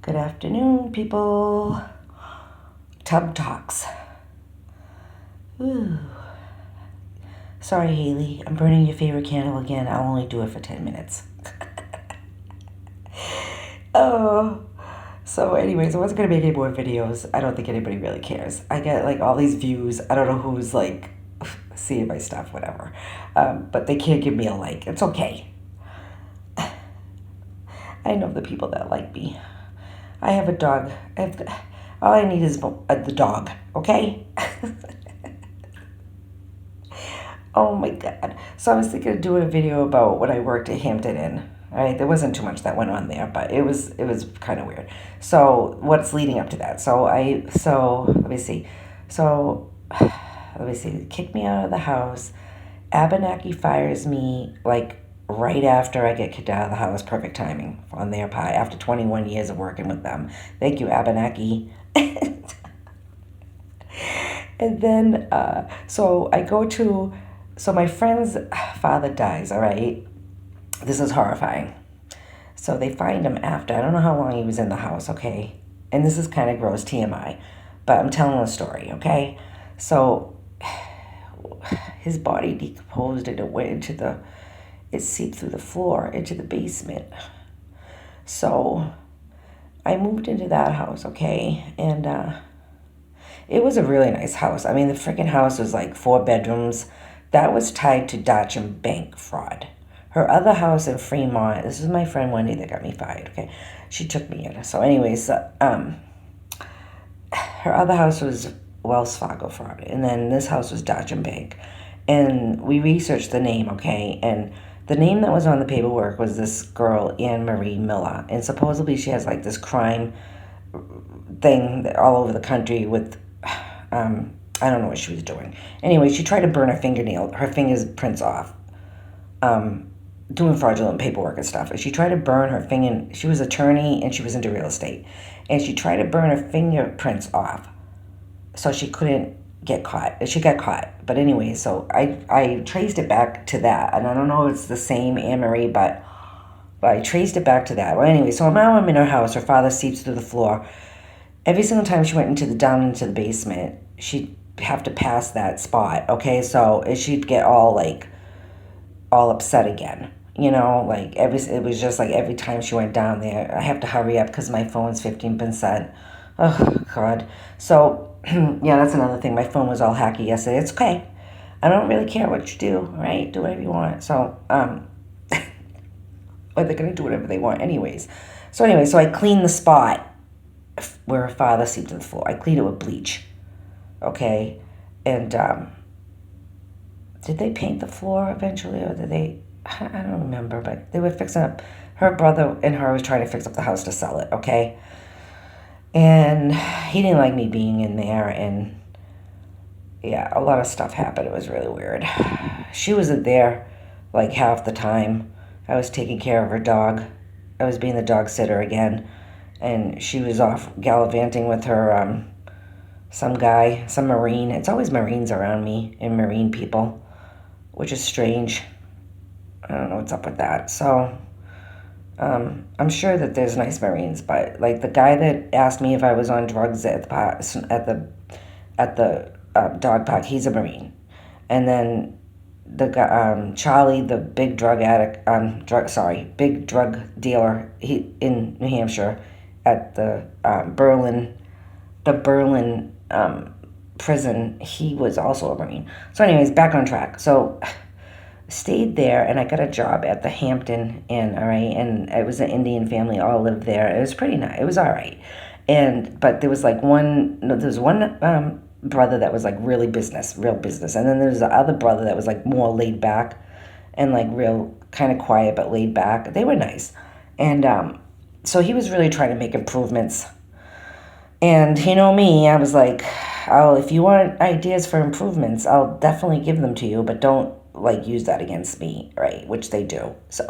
Good afternoon, people. Tub Talks. Ooh. Sorry, Haley. I'm burning your favorite candle again. I'll only do it for 10 minutes. Oh. So anyways, I wasn't going to make any more videos. I don't think anybody really cares. I get like all these views. I don't know who's like seeing my stuff, whatever. But they can't give me a like. It's okay. I know the people that like me. I have a dog. All I need is the dog, okay? Oh my God. So I was thinking of doing a video about when I worked at Hampton Inn. All right, there wasn't too much that went on there, but it was kind of weird. So what's leading up to that? So let me see. So let me see. Kick me out of the house. Abenaki fires me like right after I get kicked out of the house. Perfect timing on their part after 21 years of working with them. Thank you, Abenaki. And then, so I go to, so my friend's father dies, all right? This is horrifying. So they find him after, I don't know how long he was in the house, okay? And this is kind of gross TMI, but I'm telling a story, okay? So his body decomposed and it went into it seeped through the floor into the basement. So I moved into that house, okay? And it was a really nice house. I mean, the freaking house was like 4 bedrooms. That was tied to Dutch and bank fraud. Her other house in Fremont, this is my friend Wendy that got me fired, okay? She took me in. So anyways, her other house was Wells Fargo fraud. And then this house was Dutch and Bank. And we researched the name, okay? And the name that was on the paperwork was this girl, Anne Marie Miller. And supposedly she has like this crime thing all over the country with, I don't know what she was doing. Anyway, she tried to burn her fingerprints off, doing fraudulent paperwork and stuff. And she tried to burn her finger. She was an attorney and she was into real estate. And she tried to burn her fingerprints off so she couldn't get caught. She got caught. But anyway, so I traced it back to that. And I don't know if it's the same Anne Marie, but I traced it back to that. Well, anyway, so now I'm in her house. Her father seeps through the floor. Every single time she went down into the basement, she'd have to pass that spot, okay? So she'd get all upset again, like it was just like every time she went down there, I have to hurry up because my phone's 15%. Oh, God. So, yeah, that's another thing. My phone was all hacky yesterday. It's okay. I don't really care what you do, right? Do whatever you want. So, or they're going to do whatever they want anyways. So anyway, so I cleaned the spot where her father seeped to the floor. I cleaned it with bleach, okay? And did they paint the floor eventually, or did they? I don't remember, but they were fixing up. Her brother and her was trying to fix up the house to sell it, okay? And he didn't like me being in there, and yeah, a lot of stuff happened. It was really weird. She wasn't there like half the time. I was taking care of her dog. I was being the dog sitter again. And she was off gallivanting with her, some guy, some Marine. It's always Marines around me and Marine people, which is strange. I don't know what's up with that. So, I'm sure that there's nice Marines, but like the guy that asked me if I was on drugs at the dog park, he's a Marine. And then the guy, Charlie, the big drug addict, big drug dealer, he in New Hampshire, at the Berlin prison, he was also a Marine. So anyways, back on track. So stayed there, and I got a job at the Hampton Inn, all right? And it was an Indian family, all lived there. It was pretty nice. It was all right. But there was one brother that was like real business. And then there was the other brother that was like more laid back and like real kind of quiet but laid back. They were nice. And so he was really trying to make improvements. And me, I was like, oh, if you want ideas for improvements, I'll definitely give them to you, but don't like use that against me, right? Which they do. So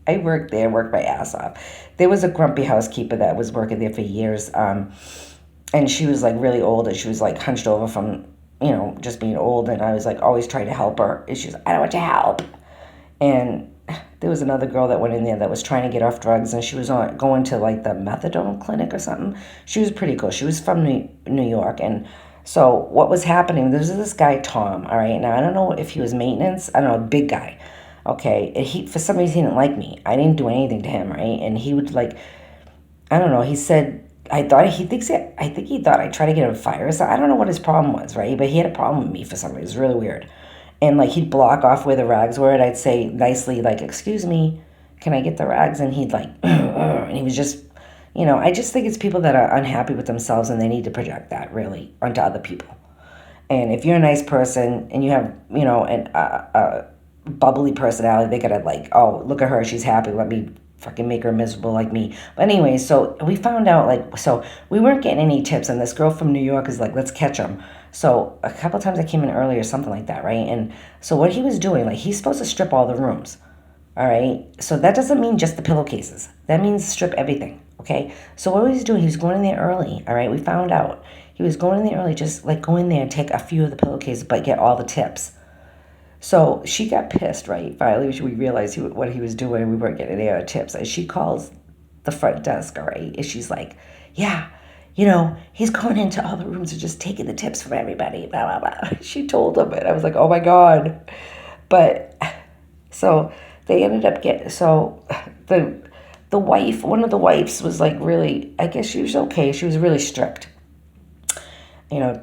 I worked my ass off. There was a grumpy housekeeper that was working there for years. And she was like really old, and she was like hunched over from, just being old. And I was like always trying to help her. And she was like, I don't want your help. And there was another girl that went in there that was trying to get off drugs, and she was going to like the methadone clinic or something. She was pretty cool. She was from New York. And so what was happening, there was this guy, Tom, all right? Now, I don't know if he was maintenance. I don't know, big guy. Okay, and he, for some reason, he didn't like me. I didn't do anything to him, right? And he would like, I don't know. He said, I think he thought I tried to get him fired. So I don't know what his problem was, right? But he had a problem with me for some reason. It was really weird. And like he'd block off where the rags were, and I'd say nicely, like, "Excuse me, can I get the rags?" And he'd like, and he was just, I just think it's people that are unhappy with themselves and they need to project that really onto other people. And if you're a nice person and you have, a bubbly personality, they gotta like, oh, look at her, she's happy. Let me fucking make her miserable like me. But anyway, so we found out like, so we weren't getting any tips, and this girl from New York is like, let's catch him. So a couple times I came in early or something like that, right? And so what he was doing, like he's supposed to strip all the rooms, all right? So that doesn't mean just the pillowcases. That means strip everything, okay? So what he was doing, he was going in there early, all right? We found out he was going in there early, just like go in there and take a few of the pillowcases, but get all the tips. So she got pissed, right? Finally, we realized what he was doing. We weren't getting any other tips. And she calls the front desk, all right? And she's like, yeah, he's going into all the rooms and just taking the tips from everybody, blah, blah, blah. She told him, and I was like, oh my God. But so they ended up so the wife, one of the wives was like really, I guess she was okay. She was really strict.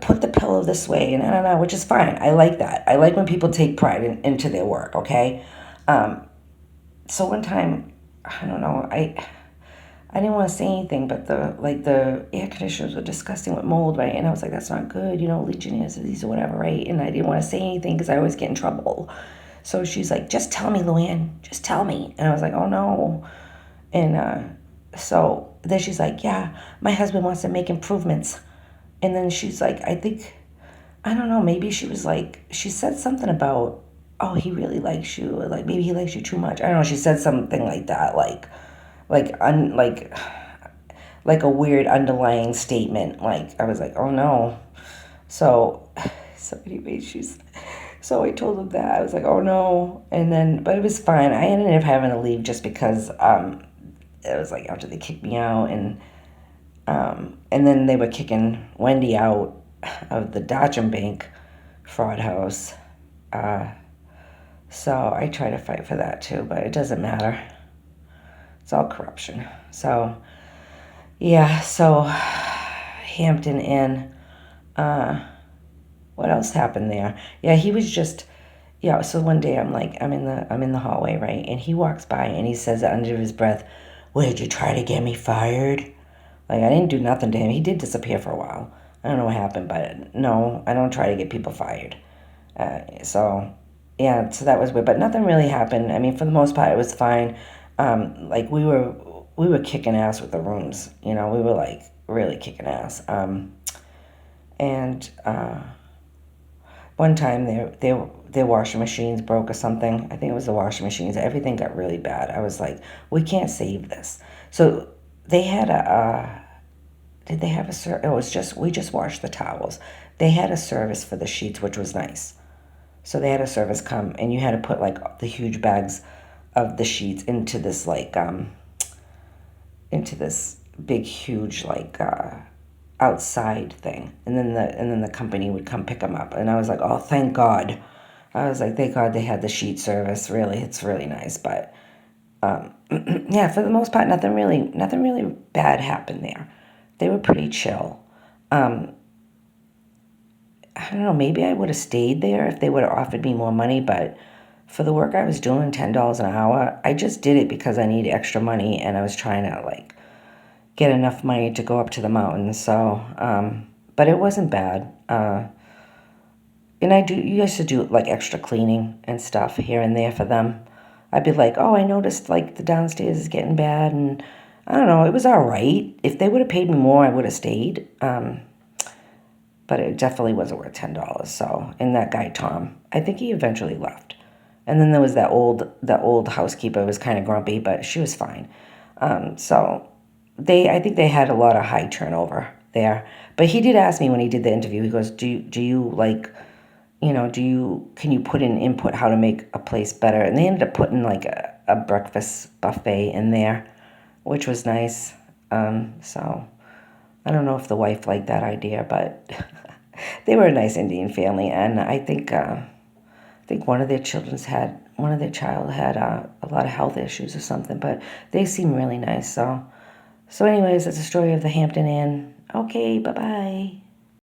Put the pillow this way, and I don't know, which is fine. I like that. I like when people take pride into their work, okay? So one time, I don't know, I didn't want to say anything, but the air conditioners were disgusting with mold, right? And I was like, that's not good, Legionnaires' disease or whatever, right? And I didn't want to say anything because I always get in trouble. So she's like, just tell me, Luann, just tell me. And I was like, oh no. And so then she's like, yeah, my husband wants to make improvements. And then she's like, I don't know, maybe she was like, she said something about, oh, he really likes you, or like maybe he likes you too much. I don't know, she said something like that, like like a weird underlying statement. Like I was like, oh no. So anyway, so I told him that. I was like, oh no. And then but it was fine. I ended up having to leave just because it was like after they kicked me out, and then they were kicking Wendy out of the Dodge Bank fraud house. So I try to fight for that too, but it doesn't matter. It's all corruption. So, yeah, so Hampton Inn. What else happened there? Yeah, he was just, so one day I'm in the hallway, right? And he walks by and he says under his breath, "What, did you try to get me fired?" Like, I didn't do nothing to him. He did disappear for a while. I don't know what happened, but no, I don't try to get people fired. So that was weird, but nothing really happened. I mean, for the most part, it was fine. Like we were kicking ass with the rooms. We were like really kicking ass. And one time their washing machines broke or something. I think it was the washing machines. Everything got really bad. I was like, we can't save this. So they had did they have a service? It was just, we just washed the towels. They had a service for the sheets, which was nice. So they had a service come, and you had to put like the huge bags of the sheets into this big huge outside thing, and then the company would come pick them up, and I was like, oh, thank God. I was like, thank God they had the sheet service. Really, it's really nice. But yeah, for the most part, nothing really bad happened there. They were pretty chill. I don't know, maybe I would have stayed there if they would have offered me more money, but for the work I was doing, $10 an hour, I just did it because I needed extra money, and I was trying to get enough money to go up to the mountains. So, but it wasn't bad. And you used to do extra cleaning and stuff here and there for them. I'd be like, oh, I noticed the downstairs is getting bad, and I don't know, it was all right. If they would have paid me more, I would have stayed. But it definitely wasn't worth $10. So, and that guy Tom, I think he eventually left. And then there was that old housekeeper who was kind of grumpy, but she was fine. So I think they had a lot of high turnover there. But he did ask me when he did the interview. He goes, can you put in input how to make a place better? And they ended up putting a breakfast buffet in there, which was nice. So I don't know if the wife liked that idea, but they were a nice Indian family, and I think one of their child had a lot of health issues or something, but they seem really nice. So anyways, that's the story of the Hampton Inn. Okay, bye bye.